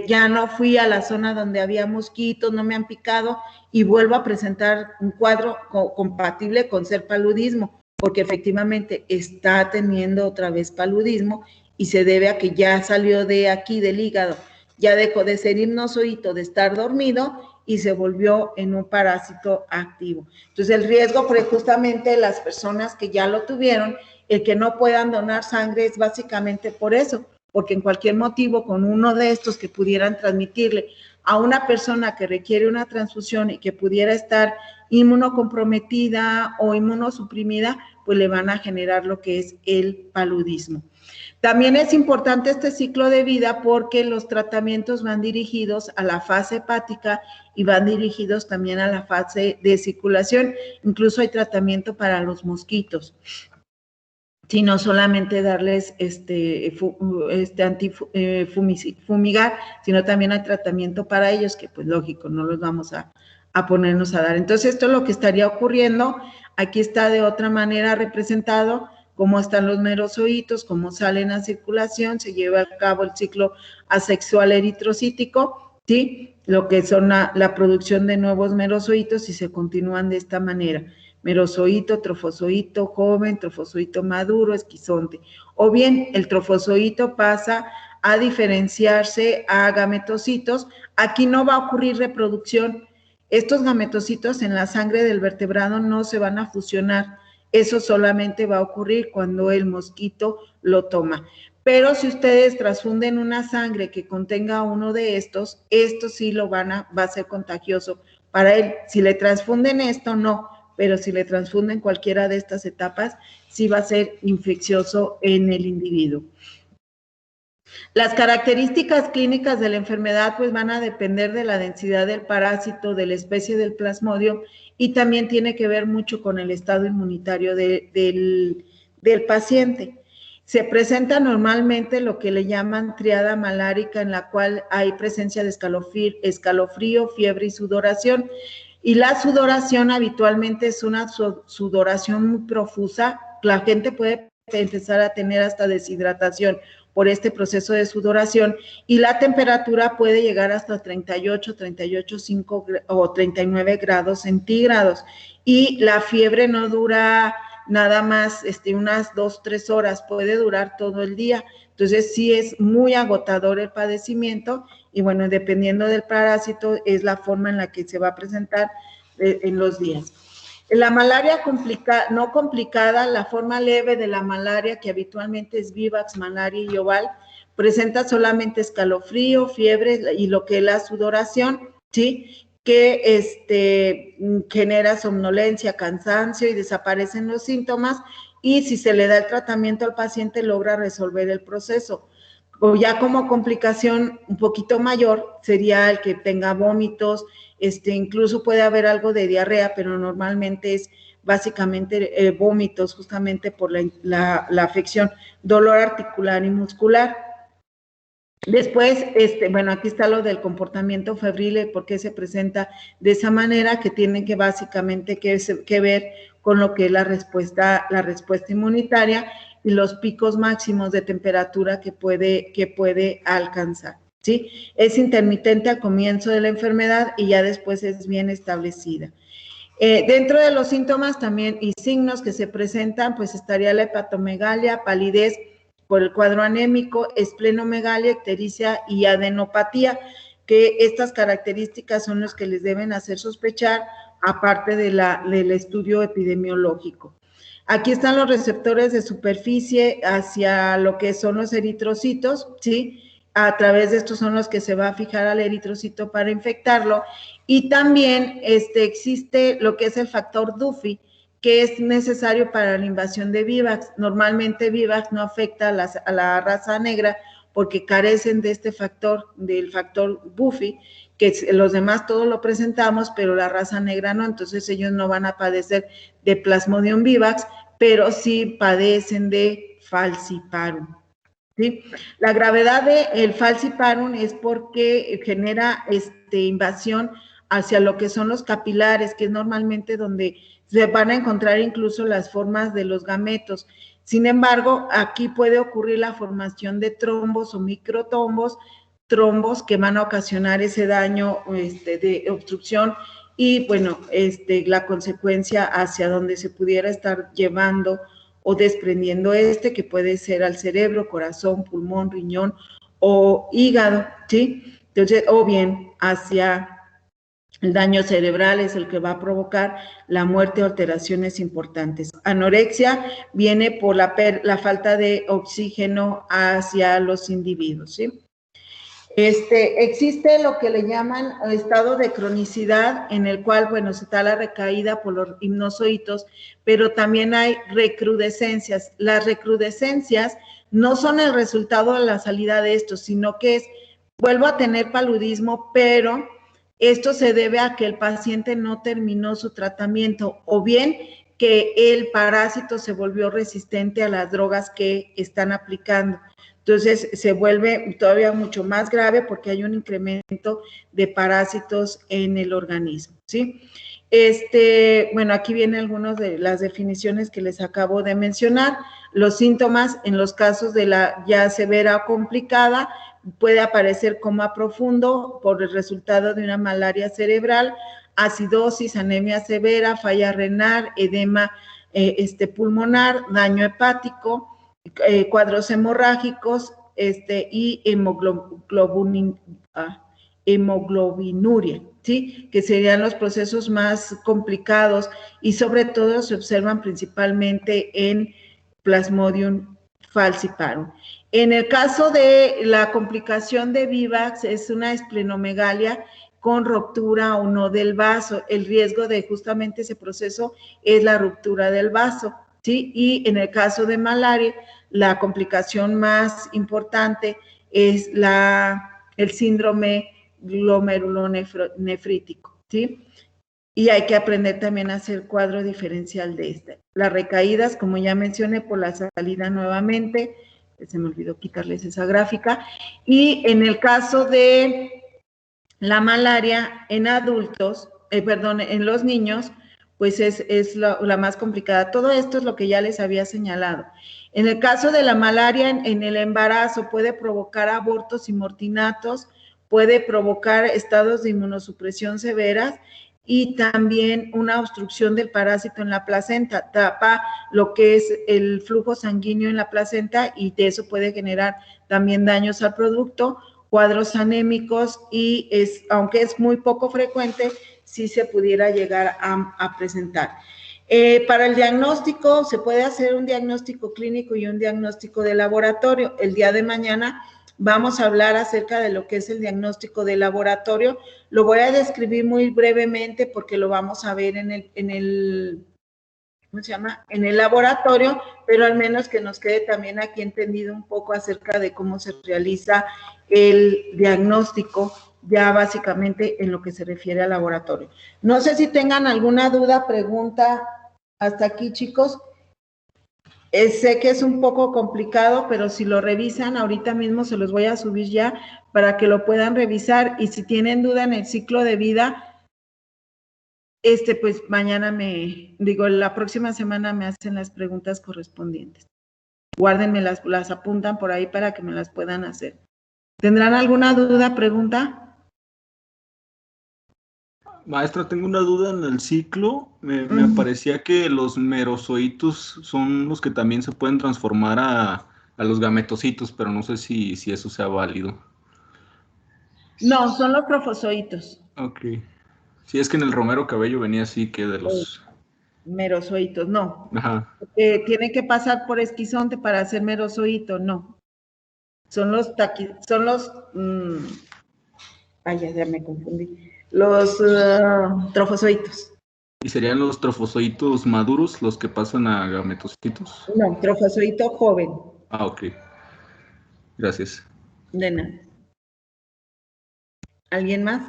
ya no fui a la zona donde había mosquitos, no me han picado y vuelvo a presentar un cuadro compatible con ser paludismo, porque efectivamente está teniendo otra vez paludismo y se debe a que ya salió de aquí del hígado, ya dejó de ser himnozoito, de estar dormido y se volvió en un parásito activo. Entonces el riesgo, porque justamente las personas que ya lo tuvieron, el que no puedan donar sangre es básicamente por eso, porque en cualquier motivo con uno de estos que pudieran transmitirle a una persona que requiere una transfusión y que pudiera estar inmunocomprometida o inmunosuprimida, pues le van a generar lo que es el paludismo. También es importante este ciclo de vida porque los tratamientos van dirigidos a la fase hepática y van dirigidos también a la fase de circulación. Incluso hay tratamiento para los mosquitos. Sí, no solamente darles fumigar, sino también hay tratamiento para ellos, que pues lógico, no los vamos a ponernos a dar. Entonces, esto es lo que estaría ocurriendo. Aquí está de otra manera representado cómo están los merozoitos, cómo salen a circulación, se lleva a cabo el ciclo asexual eritrocítico, ¿sí? Lo que son la producción de nuevos merozoitos y se continúan de esta manera. Merozoito, trofozoito joven, trofozoito maduro, esquizonte. O bien el trofozoito pasa a diferenciarse a gametocitos. Aquí no va a ocurrir reproducción. Estos gametocitos en la sangre del vertebrado no se van a fusionar. Eso solamente va a ocurrir cuando el mosquito lo toma. Pero si ustedes transfunden una sangre que contenga uno de estos sí va a ser contagioso para él. Si le transfunden esto, no. Pero si le transfunden cualquiera de estas etapas, sí va a ser infeccioso en el individuo. Las características clínicas de la enfermedad pues van a depender de la densidad del parásito, de la especie del plasmodium y también tiene que ver mucho con el estado inmunitario del paciente. Se presenta normalmente lo que le llaman triada malárica, en la cual hay presencia de escalofrío, fiebre y sudoración. Y la sudoración habitualmente es una sudoración muy profusa. La gente puede empezar a tener hasta deshidratación por este proceso de sudoración y la temperatura puede llegar hasta 38, 38,5 o 39 grados centígrados y la fiebre no dura nada más unas 2-3 horas, puede durar todo el día. Entonces sí es muy agotador el padecimiento y bueno, dependiendo del parásito es la forma en la que se va a presentar en los días. La malaria no complicada, la forma leve de la malaria, que habitualmente es Vivax, malaria y oval, presenta solamente escalofrío, fiebre y lo que es la sudoración, ¿sí? Que genera somnolencia, cansancio y desaparecen los síntomas y si se le da el tratamiento al paciente logra resolver el proceso. O ya como complicación un poquito mayor sería el que tenga vómitos, incluso puede haber algo de diarrea, pero normalmente es básicamente vómitos justamente por la afección, dolor articular y muscular. Después, bueno, aquí está lo del comportamiento febril, por qué se presenta de esa manera, que tiene que básicamente que ver con lo que es la respuesta inmunitaria y los picos máximos de temperatura que puede alcanzar, ¿sí? Es intermitente al comienzo de la enfermedad y ya después es bien establecida. Dentro de los síntomas también y signos que se presentan, pues estaría la hepatomegalia, palidez por el cuadro anémico, esplenomegalia, ictericia y adenopatía, que estas características son las que les deben hacer sospechar, aparte del estudio epidemiológico. Aquí están los receptores de superficie hacia lo que son los eritrocitos, ¿sí? A través de estos son los que se va a fijar al eritrocito para infectarlo. Y también existe lo que es el factor Duffy, que es necesario para la invasión de Vivax. Normalmente Vivax no afecta a la raza negra porque carecen de este factor, del factor Buffy, que los demás todos lo presentamos, pero la raza negra no, entonces ellos no van a padecer de Plasmodium vivax, pero sí padecen de falciparum, ¿sí? La gravedad del falciparum es porque genera invasión hacia lo que son los capilares, que es normalmente donde se van a encontrar incluso las formas de los gametos. Sin embargo, aquí puede ocurrir la formación de trombos o microtrombos, trombos que van a ocasionar ese daño de obstrucción y, bueno, la consecuencia hacia donde se pudiera estar llevando o desprendiendo que puede ser al cerebro, corazón, pulmón, riñón o hígado, ¿sí? Entonces, o bien hacia el daño cerebral es el que va a provocar la muerte o alteraciones importantes. Anorexia viene por la falta de oxígeno hacia los individuos, ¿sí? Existe lo que le llaman estado de cronicidad, en el cual, bueno, se da la recaída por los hipnozoitos, pero también hay recrudescencias. Las recrudescencias no son el resultado de la salida de esto, sino que vuelvo a tener paludismo, pero esto se debe a que el paciente no terminó su tratamiento, o bien que el parásito se volvió resistente a las drogas que están aplicando. Entonces se vuelve todavía mucho más grave porque hay un incremento de parásitos en el organismo, ¿sí? Bueno, aquí vienen algunas de las definiciones que les acabo de mencionar. Los síntomas en los casos de la ya severa o complicada puede aparecer coma profundo por el resultado de una malaria cerebral, acidosis, anemia severa, falla renal, edema pulmonar, daño hepático, cuadros hemorrágicos y hemoglobinuria, ¿sí? Que serían los procesos más complicados y sobre todo se observan principalmente en Plasmodium falciparum. En el caso de la complicación de Vivax es una esplenomegalia con ruptura o no del vaso. El riesgo de justamente ese proceso es la ruptura del vaso, ¿sí? Y en el caso de malaria, la complicación más importante es el síndrome glomerulonefrítico, ¿sí? Y hay que aprender también a hacer cuadro diferencial de Las recaídas, como ya mencioné, por la salida nuevamente, se me olvidó quitarles esa gráfica, y en el caso de la malaria en adultos, en los niños, pues es la más complicada. Todo esto es lo que ya les había señalado. En el caso de la malaria en el embarazo puede provocar abortos y mortinatos, puede provocar estados de inmunosupresión severas y también una obstrucción del parásito en la placenta, tapa lo que es el flujo sanguíneo en la placenta y de eso puede generar también daños al producto, cuadros anémicos y aunque es muy poco frecuente, sí se pudiera llegar a presentar. Para el diagnóstico, se puede hacer un diagnóstico clínico y un diagnóstico de laboratorio. El día de mañana vamos a hablar acerca de lo que es el diagnóstico de laboratorio. Lo voy a describir muy brevemente porque lo vamos a ver en el ¿cómo se llama? En el laboratorio, pero al menos que nos quede también aquí entendido un poco acerca de cómo se realiza el diagnóstico, ya básicamente en lo que se refiere al laboratorio. No sé si tengan alguna duda, pregunta hasta aquí, chicos. Sé que es un poco complicado, pero si lo revisan, ahorita mismo se los voy a subir ya para que lo puedan revisar y si tienen duda en el ciclo de vida, pues mañana la próxima semana me hacen las preguntas correspondientes. Guárdenme las apuntan por ahí para que me las puedan hacer. ¿Tendrán alguna duda, pregunta? Maestra, tengo una duda en el ciclo. Me parecía que los merozoitos son los que también se pueden transformar a los gametocitos, pero no sé si eso sea válido. No, son los trofozoitos. Ok. Sí, es que en el Romero Cabello venía así que de los... Merozoitos, no. Ajá. Tiene que pasar por esquizonte para hacer merozoito, no. Son los ya me confundí. Los trofozoitos. ¿Y serían los trofozoitos maduros los que pasan a gametocitos? No, trofozoito joven. Ah, ok. Gracias. De nada. ¿Alguien más?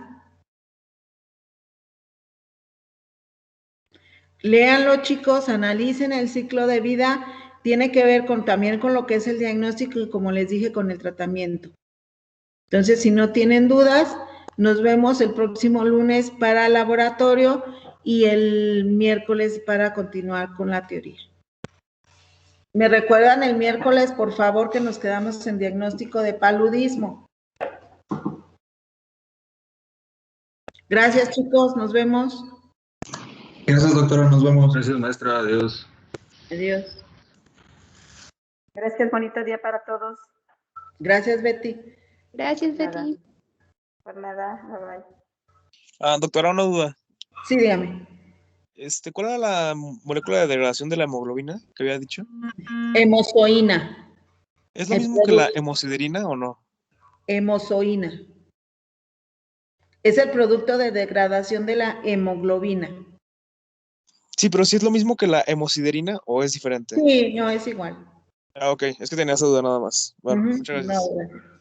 Léanlo, chicos, analicen el ciclo de vida tiene que ver también con lo que es el diagnóstico y, como les dije, con el tratamiento. Entonces, si no tienen dudas, nos vemos el próximo lunes para el laboratorio y el miércoles para continuar con la teoría. ¿Me recuerdan el miércoles, por favor, que nos quedamos en diagnóstico de paludismo? Gracias, chicos, nos vemos. Gracias, doctora, nos vemos. Gracias, maestra, adiós. Adiós. Gracias, bonito día para todos. Gracias, Betty. Gracias, Nada. Betty. Por nada, bye bye. Doctora, una duda. Sí, dígame. ¿Cuál era la molécula de degradación de la hemoglobina que había dicho? Hemozoína. ¿Es lo mismo que la hemosiderina o no? Hemozoína. Es el producto de degradación de la hemoglobina. Sí, pero ¿sí es lo mismo que la hemosiderina o es diferente? Sí, no, es igual. Ok, es que tenía esa duda nada más. Bueno, muchas gracias. No, bueno.